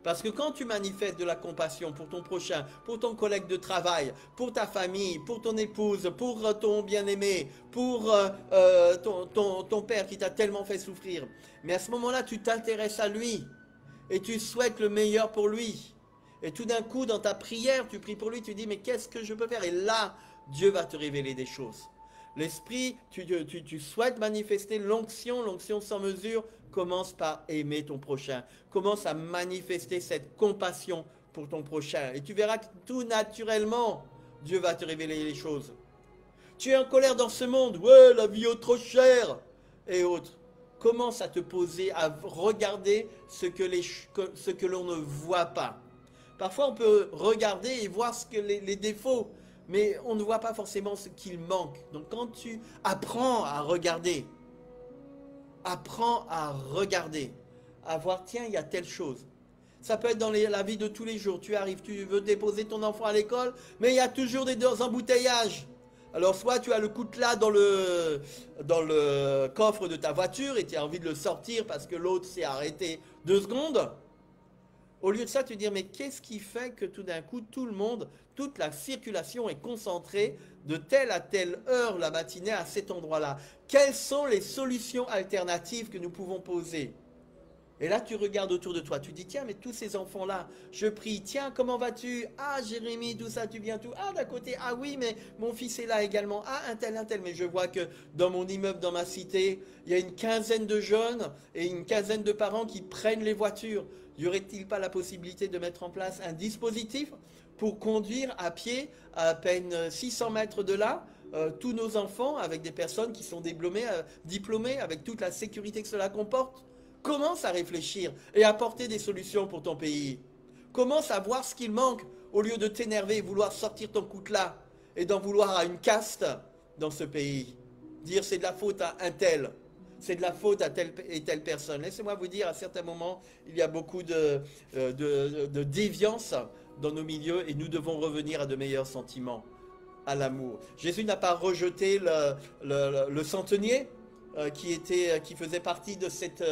Parce que quand tu manifestes de la compassion pour ton prochain, pour ton collègue de travail, pour ta famille, pour ton épouse, pour ton bien-aimé, pour ton père qui t'a tellement fait souffrir, mais à ce moment-là, tu t'intéresses à lui et tu souhaites le meilleur pour lui. Et tout d'un coup, dans ta prière, tu pries pour lui, tu dis, mais qu'est-ce que je peux faire? Et là, Dieu va te révéler des choses. L'esprit, tu souhaites manifester l'onction sans mesure, commence par aimer ton prochain. Commence à manifester cette compassion pour ton prochain. Et tu verras que tout naturellement, Dieu va te révéler les choses. Tu es en colère dans ce monde. Ouais, la vie est trop chère. Et autres. Commence à te poser, à regarder ce que l'on ne voit pas. Parfois, on peut regarder et voir les défauts, mais on ne voit pas forcément ce qu'il manque. Donc, quand tu apprends à regarder, à voir, tiens, il y a telle chose. Ça peut être dans la vie de tous les jours. Tu arrives, tu veux déposer ton enfant à l'école, mais il y a toujours des embouteillages. Alors, soit tu as le coutelas dans le coffre de ta voiture et tu as envie de le sortir parce que l'autre s'est arrêté 2 secondes. Au lieu de ça, tu te dis, mais qu'est-ce qui fait que tout d'un coup, tout le monde, toute la circulation est concentrée de telle à telle heure la matinée à cet endroit-là? Quelles sont les solutions alternatives que nous pouvons poser? Et là, tu regardes autour de toi, tu dis, tiens, mais tous ces enfants-là, je prie, tiens, comment vas-tu? Ah, Jérémie, tout ça, tu viens tout. Ah, d'à côté, ah oui, mais mon fils est là également. Ah, un tel. Mais je vois que dans mon immeuble, dans ma cité, il y a une quinzaine de jeunes et une quinzaine de parents qui prennent les voitures. Y aurait-il pas la possibilité de mettre en place un dispositif pour conduire à pied, à peine 600 mètres de là, tous nos enfants avec des personnes qui sont diplômées avec toute la sécurité que cela comporte? Commence à réfléchir et à apporter des solutions pour ton pays. Commence à voir ce qu'il manque au lieu de t'énerver et vouloir sortir ton coutelas et d'en vouloir à une caste dans ce pays. Dire c'est de la faute à un tel, c'est de la faute à telle et telle personne. Laissez-moi vous dire, à certains moments, il y a beaucoup de déviance dans nos milieux et nous devons revenir à de meilleurs sentiments, à l'amour. Jésus n'a pas rejeté le centenier, qui faisait partie de cette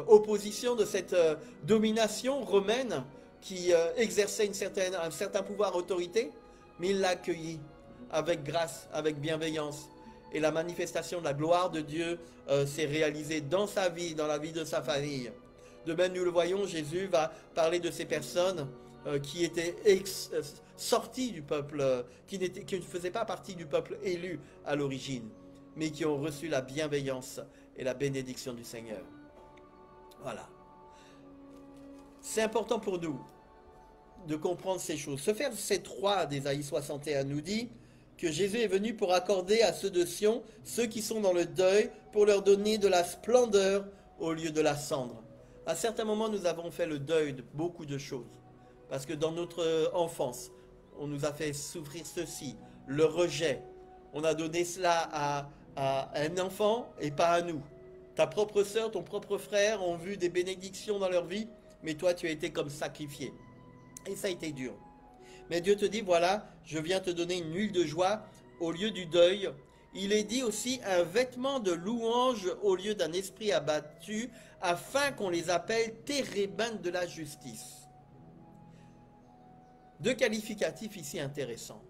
opposition, de cette domination romaine qui exerçait un certain pouvoir, autorité, mais il l'a accueilli avec grâce, avec bienveillance. Et la manifestation de la gloire de Dieu s'est réalisée dans sa vie, dans la vie de sa famille. De même, nous le voyons, Jésus va parler de ces personnes qui étaient sorties du peuple, qui ne faisaient pas partie du peuple élu à l'origine, mais qui ont reçu la bienveillance et la bénédiction du Seigneur. Voilà. C'est important pour nous de comprendre ces choses. Ce verset 3 d'Ésaïe 61 nous dit que Jésus est venu pour accorder à ceux de Sion, ceux qui sont dans le deuil, pour leur donner de la splendeur au lieu de la cendre. À certains moments, nous avons fait le deuil de beaucoup de choses. Parce que dans notre enfance, on nous a fait souffrir ceci, le rejet. On a donné cela à un enfant et pas à nous. Ta propre sœur, ton propre frère ont vu des bénédictions dans leur vie, mais toi, tu as été comme sacrifié. Et ça a été dur. Mais Dieu te dit, voilà, je viens te donner une huile de joie au lieu du deuil. Il est dit aussi un vêtement de louange au lieu d'un esprit abattu, afin qu'on les appelle térébintes de la justice. Deux qualificatifs ici intéressants.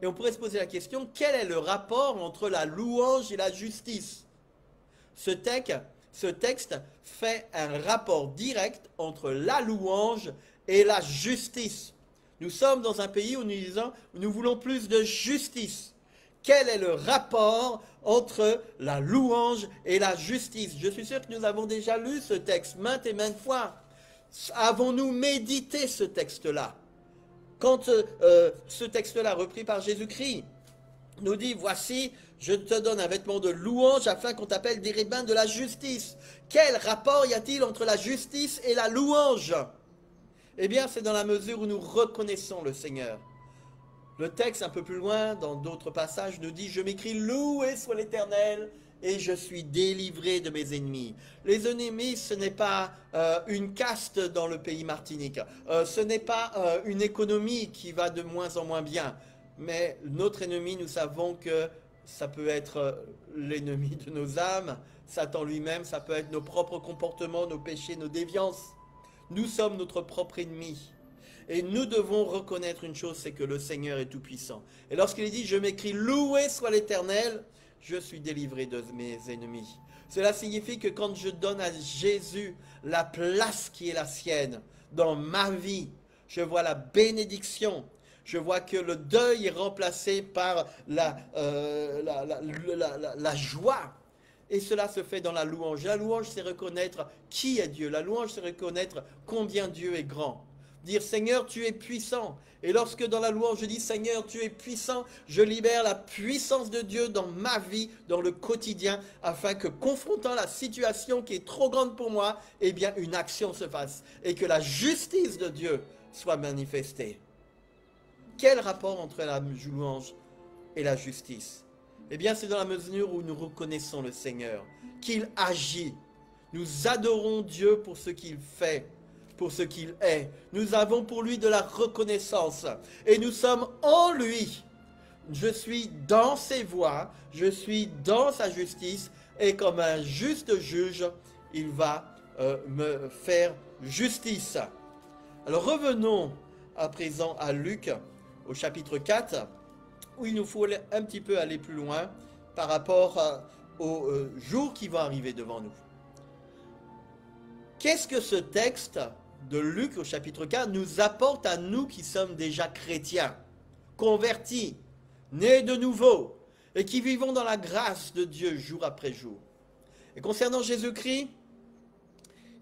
Et on pourrait se poser la question, quel est le rapport entre la louange et la justice? Ce texte fait un rapport direct entre la louange et la justice. Nous sommes dans un pays où nous disons, nous voulons plus de justice. Quel est le rapport entre la louange et la justice? Je suis sûr que nous avons déjà lu ce texte maintes et maintes fois. Avons-nous médité ce texte-là? Quand ce texte-là, repris par Jésus-Christ, nous dit, voici, je te donne un vêtement de louange afin qu'on t'appelle des térébintes de la justice. Quel rapport y a-t-il entre la justice et la louange? Eh bien, c'est dans la mesure où nous reconnaissons le Seigneur. Le texte, un peu plus loin, dans d'autres passages, nous dit « Je m'écris, loué soit l'Éternel, et je suis délivré de mes ennemis. » Les ennemis, ce n'est pas une caste dans le pays martinique. Ce n'est pas une économie qui va de moins en moins bien. Mais notre ennemi, nous savons que ça peut être l'ennemi de nos âmes. Satan lui-même, ça peut être nos propres comportements, nos péchés, nos déviances. Nous sommes notre propre ennemi. Et nous devons reconnaître une chose, c'est que le Seigneur est tout-puissant. Et lorsqu'il dit « Je m'écris, loué soit l'Éternel », je suis délivré de mes ennemis. Cela signifie que quand je donne à Jésus la place qui est la sienne dans ma vie, je vois la bénédiction. Je vois que le deuil est remplacé par la joie. Et cela se fait dans la louange. La louange, c'est reconnaître qui est Dieu. La louange, c'est reconnaître combien Dieu est grand. Dire Seigneur, tu es puissant. Et lorsque dans la louange, je dis Seigneur, tu es puissant, je libère la puissance de Dieu dans ma vie, dans le quotidien, afin que confrontant la situation qui est trop grande pour moi, eh bien une action se fasse. Et que la justice de Dieu soit manifestée. Quel rapport entre la louange et la justice? Eh bien, c'est dans la mesure où nous reconnaissons le Seigneur, qu'il agit. Nous adorons Dieu pour ce qu'il fait, pour ce qu'il est. Nous avons pour lui de la reconnaissance. Et nous sommes en lui. Je suis dans ses voies, je suis dans sa justice, et comme un juste juge, il va me faire justice. Alors revenons à présent à Luc, au chapitre 4, où il nous faut un petit peu aller plus loin par rapport au jour qui va arriver devant nous. Qu'est-ce que ce texte de Luc au chapitre 4 nous apporte à nous qui sommes déjà chrétiens, convertis, nés de nouveau, et qui vivons dans la grâce de Dieu jour après jour? Et concernant Jésus-Christ,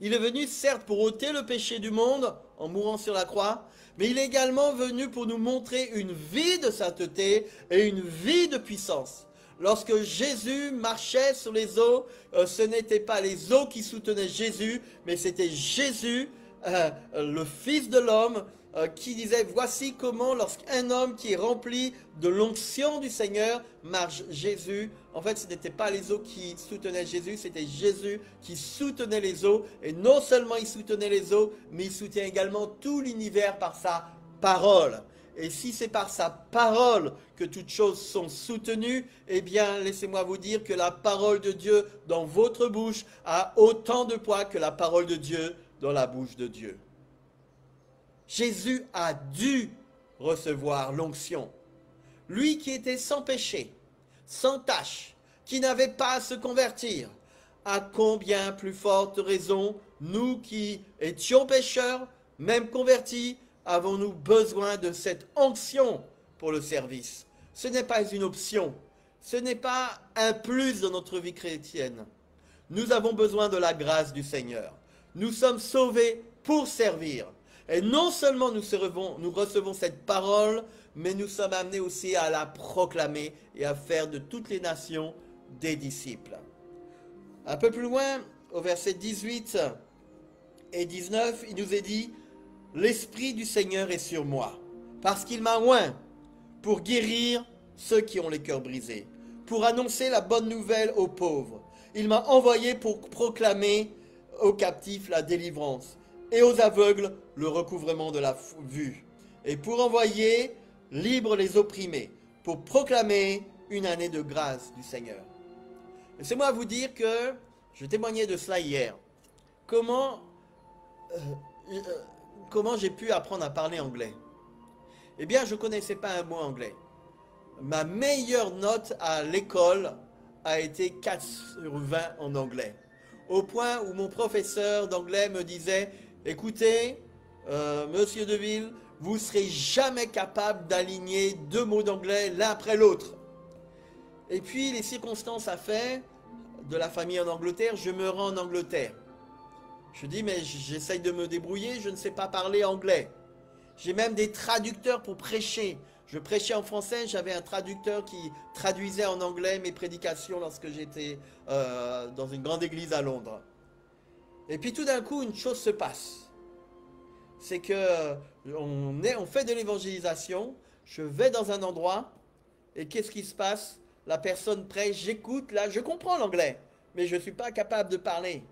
il est venu certes pour ôter le péché du monde en mourant sur la croix, mais il est également venu pour nous montrer une vie de sainteté et une vie de puissance. Lorsque Jésus marchait sur les eaux, ce n'était pas les eaux qui soutenaient Jésus, mais c'était Jésus, le Fils de l'homme, qui disait « Voici comment lorsqu'un homme qui est rempli de l'onction du Seigneur marche Jésus ». En fait, ce n'était pas les eaux qui soutenaient Jésus, c'était Jésus qui soutenait les eaux. Et non seulement il soutenait les eaux, mais il soutient également tout l'univers par sa parole. Et si c'est par sa parole que toutes choses sont soutenues, eh bien, laissez-moi vous dire que la parole de Dieu dans votre bouche a autant de poids que la parole de Dieu dans la bouche de Dieu. Jésus a dû recevoir l'onction. Lui qui était sans péché, sans tache, qui n'avait pas à se convertir, à combien plus forte raison, nous qui étions pécheurs, même convertis, avons-nous besoin de cette onction pour le service? Ce n'est pas une option, Ce n'est pas un plus dans notre vie chrétienne. Nous avons besoin de la grâce du Seigneur. Nous sommes sauvés pour servir. Et non seulement nous recevons cette parole, mais nous sommes amenés aussi à la proclamer et à faire de toutes les nations des disciples. Un peu plus loin, au verset 18 et 19, il nous est dit « L'Esprit du Seigneur est sur moi, parce qu'il m'a oint pour guérir ceux qui ont les cœurs brisés, pour annoncer la bonne nouvelle aux pauvres. Il m'a envoyé pour proclamer aux captifs la délivrance et aux aveugles le recouvrement de la vue, et pour envoyer libres les opprimés, pour proclamer une année de grâce du Seigneur. » Laissez-moi vous dire que je témoignais de cela hier. Comment j'ai pu apprendre à parler anglais? Eh bien, je ne connaissais pas un mot anglais. Ma meilleure note à l'école a été 4 sur 20 en anglais. Au point où mon professeur d'anglais me disait « Écoutez, Monsieur Deville, vous ne serez jamais capable d'aligner 2 mots d'anglais l'un après l'autre. » Et puis, les circonstances a fait, de la famille en Angleterre, je me rends en Angleterre. Je dis, mais j'essaye de me débrouiller, je ne sais pas parler anglais. J'ai même des traducteurs pour prêcher. Je prêchais en français, j'avais un traducteur qui traduisait en anglais mes prédications lorsque j'étais dans une grande église à Londres. Et puis tout d'un coup, une chose se passe. C'est que on fait de l'évangélisation, je vais dans un endroit, et qu'est-ce qui se passe? La personne prêche, j'écoute, là, je comprends l'anglais, mais je ne suis pas capable de parler.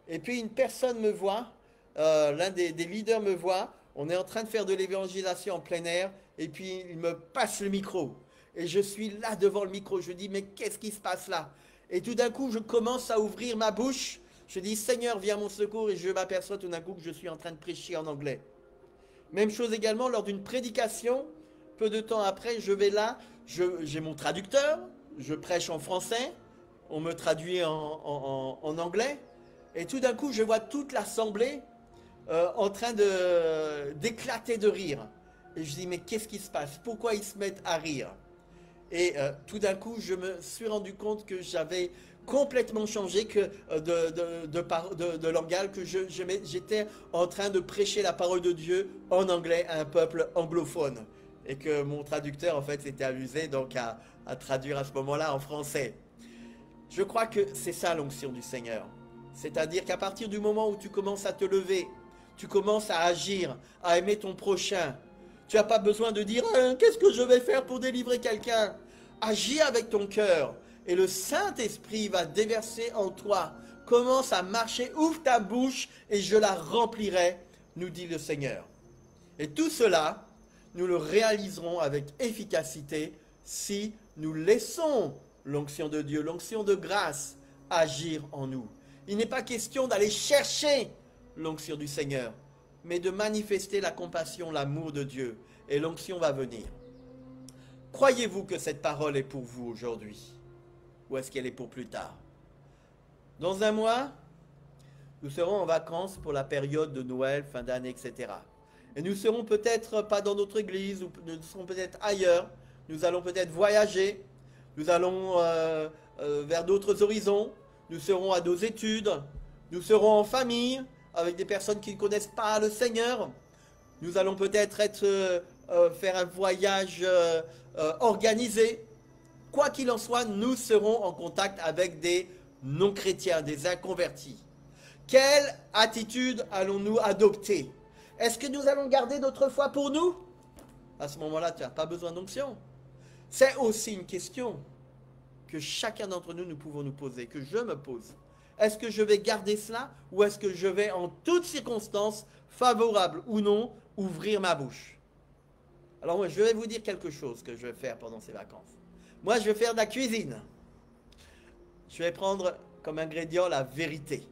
Et puis une personne me voit, l'un des leaders me voit, on est en train de faire de l'évangélisation en plein air, et puis il me passe le micro. Et je suis là devant le micro, je dis, mais qu'est-ce qui se passe là? Et tout d'un coup, je commence à ouvrir ma bouche, je dis, Seigneur, viens à mon secours, et je m'aperçois tout d'un coup que je suis en train de prêcher en anglais. Même chose également lors d'une prédication, peu de temps après, je vais là, j'ai mon traducteur, je prêche en français, on me traduit en anglais, et tout d'un coup, je vois toute l'assemblée en train d'éclater de rire. Et je dis, mais qu'est-ce qui se passe? Pourquoi ils se mettent à rire? Et tout d'un coup, je me suis rendu compte que j'avais complètement changé de langage, que j'étais en train de prêcher la parole de Dieu en anglais à un peuple anglophone. Et que mon traducteur, en fait, s'était amusé donc à traduire à ce moment-là en français. Je crois que c'est ça l'onction du Seigneur. C'est-à-dire qu'à partir du moment où tu commences à te lever, tu commences à agir, à aimer ton prochain, tu n'as pas besoin de dire « Qu'est-ce que je vais faire pour délivrer quelqu'un ?» Agis avec ton cœur et le Saint-Esprit va déverser en toi. Commence à marcher, ouvre ta bouche et je la remplirai, nous dit le Seigneur. Et tout cela, nous le réaliserons avec efficacité si nous laissons l'onction de Dieu, l'onction de grâce, agir en nous. Il n'est pas question d'aller chercher l'onction du Seigneur, mais de manifester la compassion, l'amour de Dieu, et l'onction va venir. Croyez-vous que cette parole est pour vous aujourd'hui, ou est-ce qu'elle est pour plus tard? Dans un mois, nous serons en vacances pour la période de Noël, fin d'année, etc. Et nous serons peut-être pas dans notre église, ou nous serons peut-être ailleurs, nous allons peut-être voyager, nous allons vers d'autres horizons, nous serons à nos études, nous serons en famille, avec des personnes qui ne connaissent pas le Seigneur. Nous allons peut-être faire un voyage organisé. Quoi qu'il en soit, nous serons en contact avec des non-chrétiens, des inconvertis. Quelle attitude allons-nous adopter? Est-ce que nous allons garder notre foi pour nous? À ce moment-là, tu n'as pas besoin d'onction. C'est aussi une question que chacun d'entre nous, nous pouvons nous poser, que je me pose. Est-ce que je vais garder cela ou est-ce que je vais en toutes circonstances, favorables ou non, ouvrir ma bouche? Alors moi, je vais vous dire quelque chose que je vais faire pendant ces vacances. Moi, je vais faire de la cuisine. Je vais prendre comme ingrédient la vérité.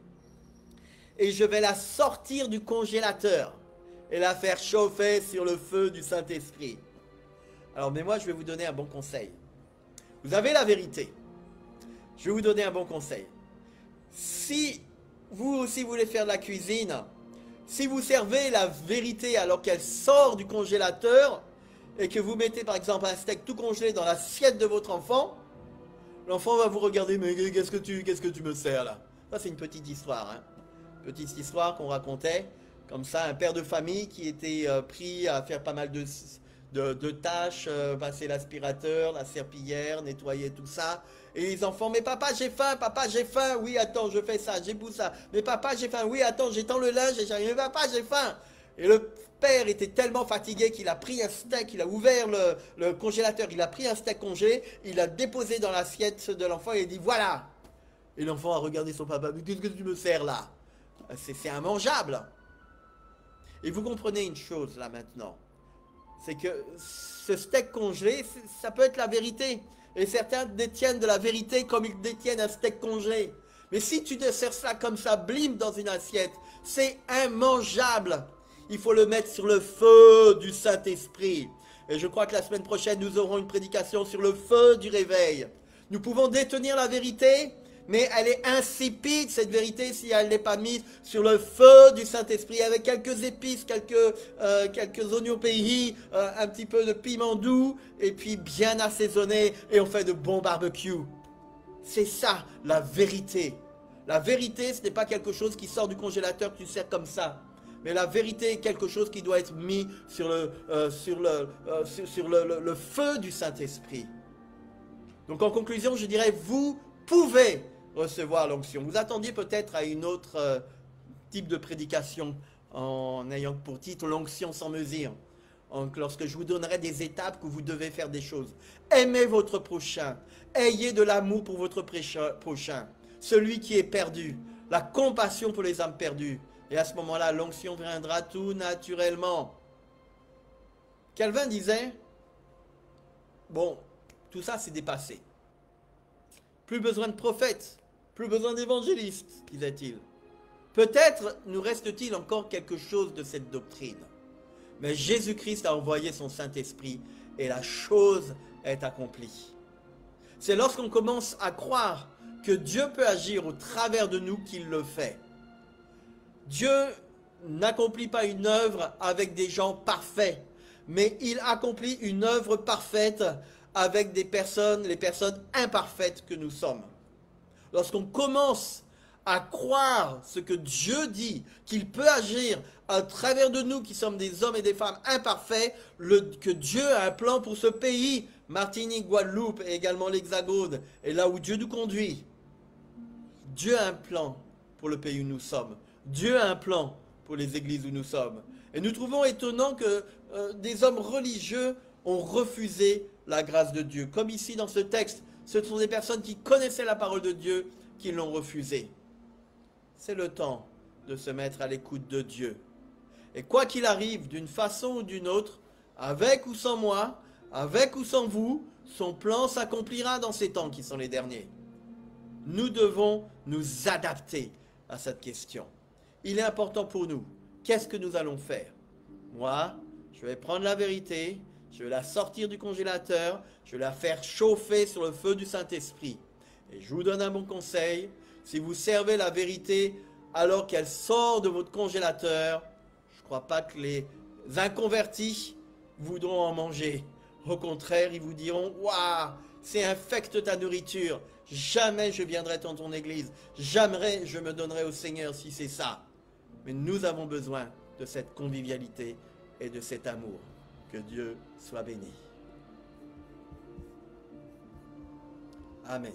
Et je vais la sortir du congélateur et la faire chauffer sur le feu du Saint-Esprit. Alors, mais moi, je vais vous donner un bon conseil. Vous avez la vérité. Je vais vous donner un bon conseil. Si vous aussi voulez faire de la cuisine, si vous servez la vérité alors qu'elle sort du congélateur et que vous mettez par exemple un steak tout congelé dans l'assiette de votre enfant, L'enfant va vous regarder, mais qu'est-ce que tu me sers là? Ça, c'est une petite histoire, hein. Petite histoire qu'on racontait, comme ça, un père de famille qui était pris à faire pas mal de tâches, passer l'aspirateur, la serpillière, nettoyer tout ça. Et les enfants, mais papa j'ai faim, oui attends je fais ça, j'éboule ça, mais papa j'ai faim, oui attends j'étends le linge et j'arrive, mais papa j'ai faim. Et le père était tellement fatigué qu'il a pris un steak, il a ouvert le congélateur, il a pris un steak congelé, il l'a déposé dans l'assiette de l'enfant et il dit voilà. Et l'enfant a regardé son papa, mais qu'est-ce que tu me sers là? C'est immangeable. Et vous comprenez une chose là maintenant, c'est que ce steak congelé, ça peut être la vérité. Et certains détiennent de la vérité comme ils détiennent un steak congelé. Mais si tu te sers ça comme ça, blim, dans une assiette, c'est immangeable. Il faut le mettre sur le feu du Saint-Esprit. Et je crois que la semaine prochaine, nous aurons une prédication sur le feu du réveil. Nous pouvons détenir la vérité, mais elle est insipide, cette vérité, si elle n'est pas mise sur le feu du Saint-Esprit, avec quelques épices, quelques oignons pays, un petit peu de piment doux, et puis bien assaisonné, et on fait de bons barbecues. C'est ça, la vérité. La vérité, ce n'est pas quelque chose qui sort du congélateur que tu sers comme ça. Mais la vérité est quelque chose qui doit être mis sur le feu du Saint-Esprit. Donc en conclusion, je dirais, vous pouvez recevoir l'onction. Vous attendiez peut-être à une autre type de prédication en ayant pour titre l'onction sans mesure. Lorsque je vous donnerai des étapes que vous devez faire des choses. Aimez votre prochain. Ayez de l'amour pour votre prochain. Celui qui est perdu. La compassion pour les âmes perdues. Et à ce moment-là, l'onction viendra tout naturellement. Calvin disait, bon, tout ça c'est dépassé. Plus besoin de prophètes, plus besoin d'évangélistes, disait-il. Peut-être nous reste-t-il encore quelque chose de cette doctrine. Mais Jésus-Christ a envoyé son Saint-Esprit et la chose est accomplie. C'est lorsqu'on commence à croire que Dieu peut agir au travers de nous qu'il le fait. Dieu n'accomplit pas une œuvre avec des gens parfaits, mais il accomplit une œuvre parfaite avec des personnes, les personnes imparfaites que nous sommes. Lorsqu'on commence à croire ce que Dieu dit, qu'il peut agir à travers de nous qui sommes des hommes et des femmes imparfaits, que Dieu a un plan pour ce pays, Martinique, Guadeloupe et également l'Hexagone, et là où Dieu nous conduit. Dieu a un plan pour le pays où nous sommes. Dieu a un plan pour les églises où nous sommes. Et nous trouvons étonnant que des hommes religieux ont refusé la grâce de Dieu. Comme ici dans ce texte, ce sont des personnes qui connaissaient la parole de Dieu qui l'ont refusée. C'est le temps de se mettre à l'écoute de Dieu. Et quoi qu'il arrive, d'une façon ou d'une autre, avec ou sans moi, avec ou sans vous, son plan s'accomplira dans ces temps qui sont les derniers. Nous devons nous adapter à cette question. Il est important pour nous. Qu'est-ce que nous allons faire? Moi, je vais prendre la vérité, je vais la sortir du congélateur, je vais la faire chauffer sur le feu du Saint-Esprit. Et je vous donne un bon conseil. Si vous servez la vérité alors qu'elle sort de votre congélateur, je ne crois pas que les inconvertis voudront en manger. Au contraire, ils vous diront « Waouh, c'est infecte ta nourriture. Jamais je viendrai dans ton église. Jamais je me donnerai au Seigneur si c'est ça. » Mais nous avons besoin de cette convivialité et de cet amour. Que Dieu soit béni. Amen.